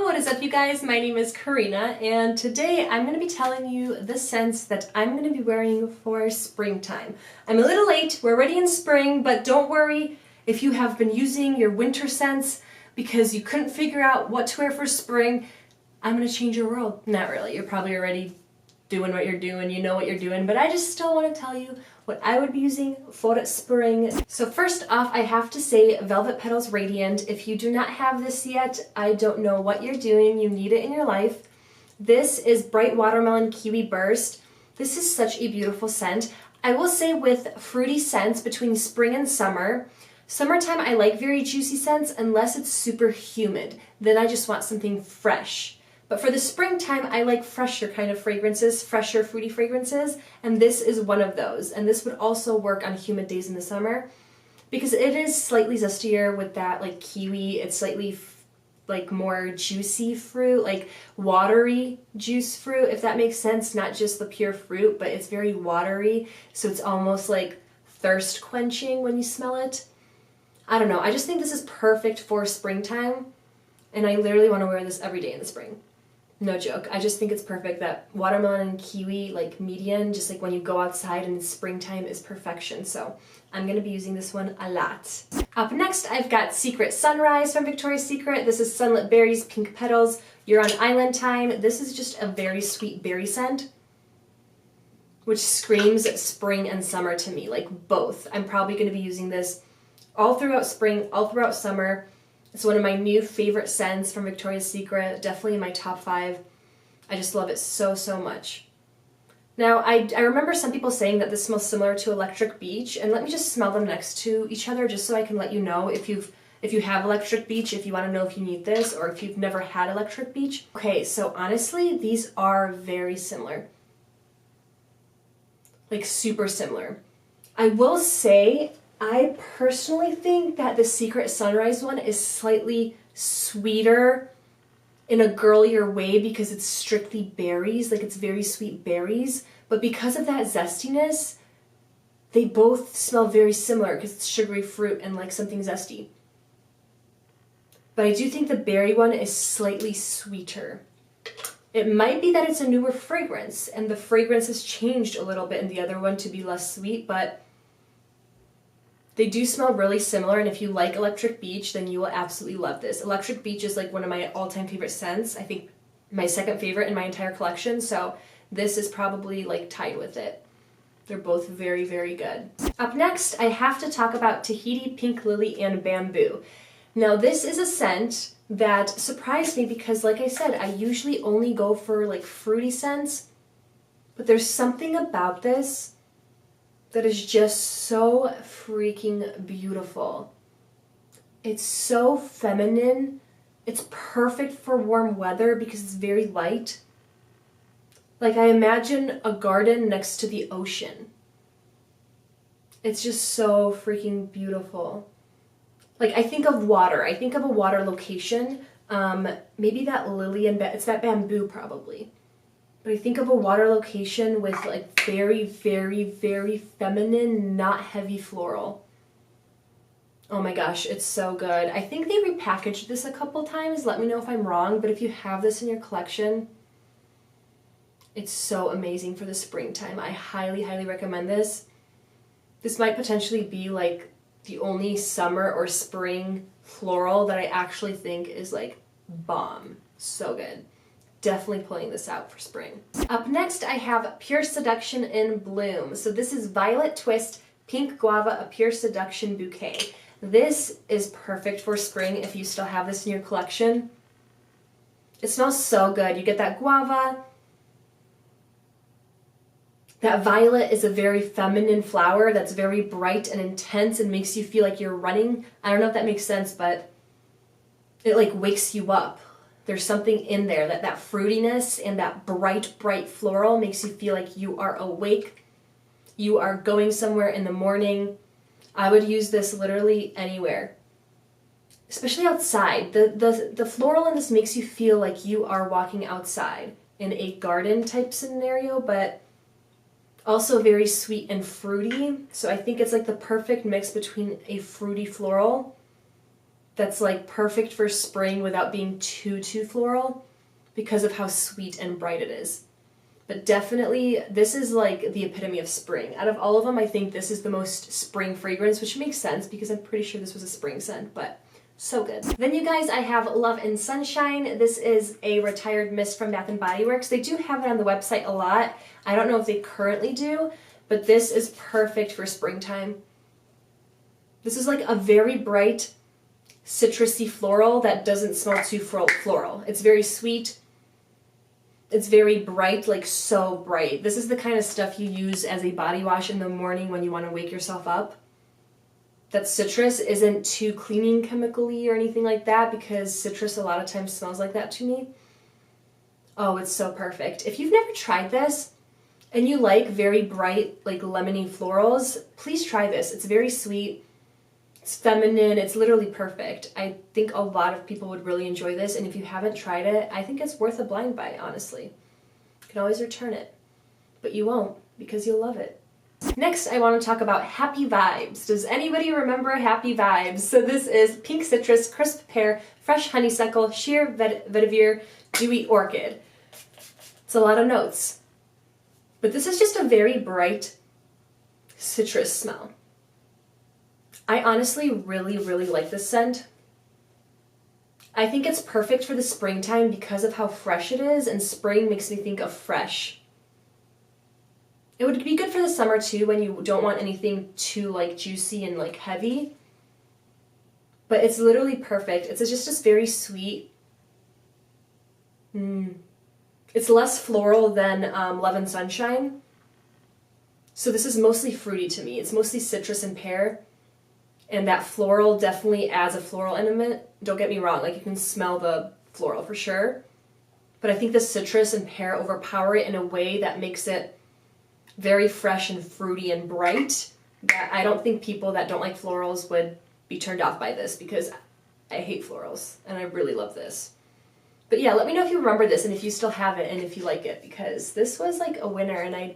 What is up, you guys? My name is Karina, and today I'm going to be telling you the scents that I'm going to be wearing for springtime. I'm a little late, we're already in spring, but don't worry if you have been using your winter scents because you couldn't figure out what to wear for spring. I'm going to change your world. Not really, you're probably already doing what you're doing, you know what you're doing, but I just still want to tell you what I would be using for spring. So first off, I have to say Velvet Petals Radiant. If you do not have this yet, I don't know what you're doing. You need it in your life. This is Bright Watermelon Kiwi Burst. This is such a beautiful scent. I will say with fruity scents between spring and summer, summertime I like very juicy scents unless it's super humid. Then I just want something fresh. But for the springtime, I like fresher kind of fragrances, fresher fruity fragrances, and this is one of those. And this would also work on humid days in the summer because it is slightly zestier with that like kiwi. It's slightly like more juicy fruit, like watery juice fruit, if that makes sense. Not just the pure fruit, but it's very watery, so it's almost like thirst quenching when you smell it. I don't know, I just think this is perfect for springtime, and I literally want to wear this every day in the spring. No joke. I just think it's perfect. That watermelon and kiwi, like median, just like when you go outside in the springtime, is perfection. So I'm going to be using this one a lot. Up next, I've got Secret Sunrise from Victoria's Secret. This is Sunlit Berries, Pink Petals. You're on Island Time. This is just a very sweet berry scent, which screams spring and summer to me, like both. I'm probably going to be using this all throughout spring, all throughout summer. It's one of my new favorite scents from Victoria's Secret, definitely in my top 5. I just love it so, so much. Now, I remember some people saying that this smells similar to Electric Beach, and let me just smell them next to each other just so I can let you know if you have Electric Beach, if you want to know if you need this, or if you've never had Electric Beach. Okay, so honestly, these are very similar. Like super similar. I will say, I personally think that the Secret Sunrise one is slightly sweeter in a girlier way because it's strictly berries, like it's very sweet berries. But because of that zestiness, they both smell very similar because it's sugary fruit and like something zesty. But I do think the berry one is slightly sweeter. It might be that it's a newer fragrance and the fragrance has changed a little bit in the other one to be less sweet, but they do smell really similar, and if you like Electric Beach, then you will absolutely love this. Electric Beach is like one of my all-time favorite scents. I think my second favorite in my entire collection, so this is probably like tied with it. They're both very, very good. Up next, I have to talk about Tahiti Pink Lily and Bamboo. Now, this is a scent that surprised me because, like I said, I usually only go for like fruity scents, but there's something about this that is just so freaking beautiful. It's so feminine. It's perfect for warm weather because it's very light. Like I imagine a garden next to the ocean. It's just so freaking beautiful. Like I think of water. I think of a water location. Maybe that lily and it's that bamboo probably. But I think of a water location with like very, very, very feminine, not heavy floral. Oh my gosh, it's so good. I think they repackaged this a couple times. Let me know if I'm wrong, but if you have this in your collection, it's so amazing for the springtime. I highly, highly recommend this. This might potentially be like the only summer or spring floral that I actually think is like bomb. So good. Definitely pulling this out for spring. Up next, I have Pure Seduction in Bloom. So this is Violet Twist Pink Guava, a Pure Seduction Bouquet. This is perfect for spring if you still have this in your collection. It smells so good. You get that guava. That violet is a very feminine flower that's very bright and intense and makes you feel like you're running. I don't know if that makes sense, but it like wakes you up. There's something in there that fruitiness and that bright, bright floral makes you feel like you are awake. You are going somewhere in the morning. I would use this literally anywhere, especially outside. The floral in this makes you feel like you are walking outside in a garden type scenario, but also very sweet and fruity. So I think it's like the perfect mix between a fruity floral that's like perfect for spring without being too floral because of how sweet and bright it is. But definitely, this is like the epitome of spring. Out of all of them, I think this is the most spring fragrance, which makes sense because I'm pretty sure this was a spring scent, but so good. Then you guys, I have Love and Sunshine. This is a retired mist from Bath & Body Works. They do have it on the website a lot. I don't know if they currently do, but this is perfect for springtime. This is like a very bright, citrusy floral that doesn't smell too floral. It's very sweet. It's very bright, like so bright. This is the kind of stuff you use as a body wash in the morning when you want to wake yourself up. That citrus isn't too cleaning chemically or anything like that, because citrus a lot of times smells like that to me. Oh, it's so perfect. If you've never tried this and you like very bright, like lemony florals, please try this. It's very sweet. It's feminine. It's literally perfect. I think a lot of people would really enjoy this, and if you haven't tried it, I think it's worth a blind buy, honestly. You can always return it, but you won't because you'll love it. Next, I want to talk about Happy Vibes. Does anybody remember Happy Vibes? So this is pink citrus, crisp pear, fresh honeysuckle, sheer vetiver, dewy orchid. It's a lot of notes, but this is just a very bright citrus smell. I honestly really like this scent. I think it's perfect for the springtime because of how fresh it is, and spring makes me think of fresh. It would be good for the summer too, when you don't want anything too like juicy and like heavy. But it's literally perfect. It's just very sweet. It's less floral than Love and Sunshine. So this is mostly fruity to me. It's mostly citrus and pear. And that floral definitely adds a floral element. Don't get me wrong, like you can smell the floral for sure. But I think the citrus and pear overpower it in a way that makes it very fresh and fruity and bright. That I don't think people that don't like florals would be turned off by this, because I hate florals and I really love this. But yeah, let me know if you remember this and if you still have it and if you like it, because this was like a winner and I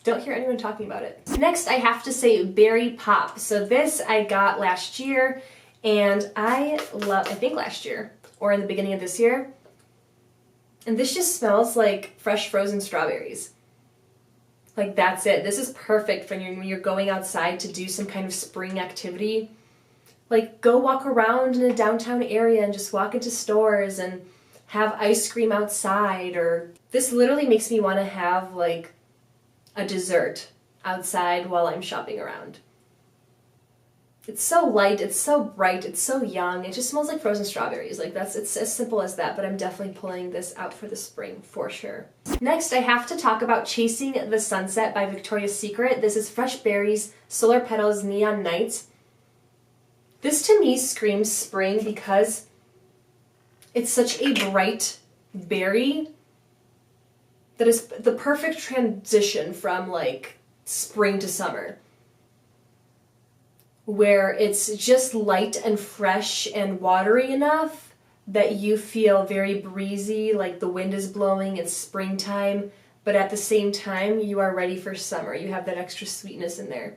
don't hear anyone talking about it. Next, I have to say Berry Pop. So this I got last year, and I think last year or in the beginning of this year. And this just smells like fresh frozen strawberries. Like that's it. This is perfect when you're going outside to do some kind of spring activity. Like go walk around in a downtown area and just walk into stores and have ice cream outside. Or this literally makes me want to have like a dessert outside while I'm shopping around. It's so light, it's so bright, it's so young, it just smells like frozen strawberries. Like it's as simple as that, but I'm definitely pulling this out for the spring for sure. Next, I have to talk about Chasing the Sunset by Victoria's Secret. This is Fresh Berries, Solar Petals, Neon Nights. This to me screams spring because it's such a bright berry that is the perfect transition from like spring to summer, where it's just light and fresh and watery enough that you feel very breezy, like the wind is blowing, it's springtime, but at the same time you are ready for summer. You have that extra sweetness in there.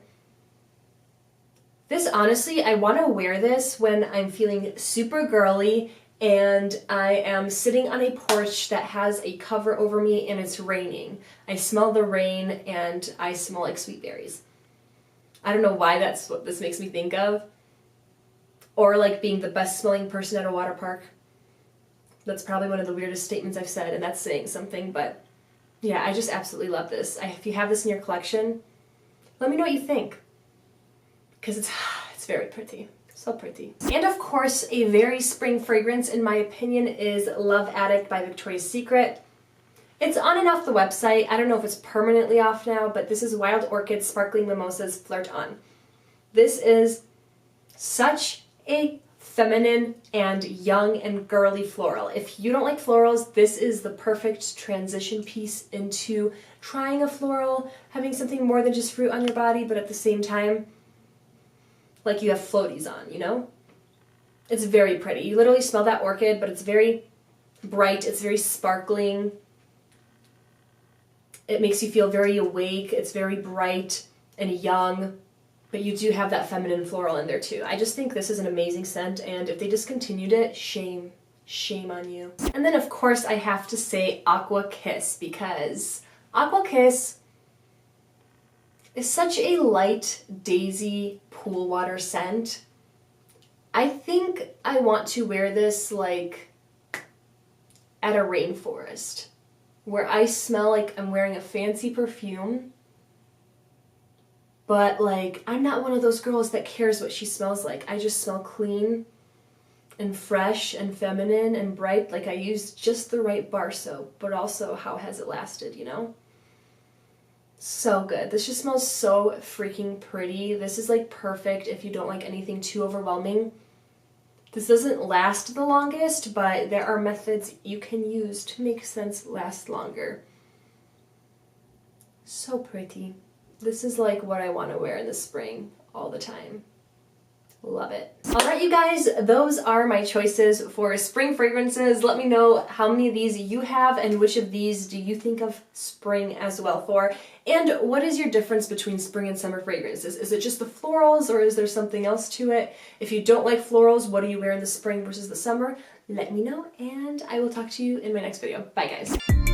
This honestly, I want to wear this when I'm feeling super girly and I am sitting on a porch that has a cover over me and it's raining. I smell the rain and I smell like sweet berries. I don't know why that's what this makes me think of. Or like being the best smelling person at a water park. That's probably one of the weirdest statements I've said, and that's saying something, but yeah, I just absolutely love this. If you have this in your collection, let me know what you think, because it's very pretty. So pretty. And of course, a very spring fragrance, in my opinion, is Love Addict by Victoria's Secret. It's on and off the website. I don't know if it's permanently off now, but this is Wild Orchids Sparkling Mimosas Flirt On. This is such a feminine and young and girly floral. If you don't like florals, this is the perfect transition piece into trying a floral, having something more than just fruit on your body, but at the same time, like you have floaties on, you know? It's very pretty. You literally smell that orchid, but it's very bright, it's very sparkling. It makes you feel very awake, it's very bright and young, but you do have that feminine floral in there too. I just think this is an amazing scent, and if they discontinued it, shame. Shame on you. And then of course I have to say Aqua Kiss, because Aqua Kiss is such a light daisy pool water scent. I think I want to wear this like at a rainforest, where I smell like I'm wearing a fancy perfume, but like I'm not one of those girls that cares what she smells like. I just smell clean and fresh and feminine and bright, like I used just the right bar soap, but also how has it lasted, you know? So good. This just smells so freaking pretty. This is like perfect if you don't like anything too overwhelming. This doesn't last the longest, but there are methods you can use to make scents last longer. So pretty. This is like what I want to wear in the spring all the time. Love it. Alright you guys, those are my choices for spring fragrances. Let me know how many of these you have and which of these do you think of spring as well for. And what is your difference between spring and summer fragrances? Is it just the florals or is there something else to it? If you don't like florals, what do you wear in the spring versus the summer? Let me know and I will talk to you in my next video. Bye guys.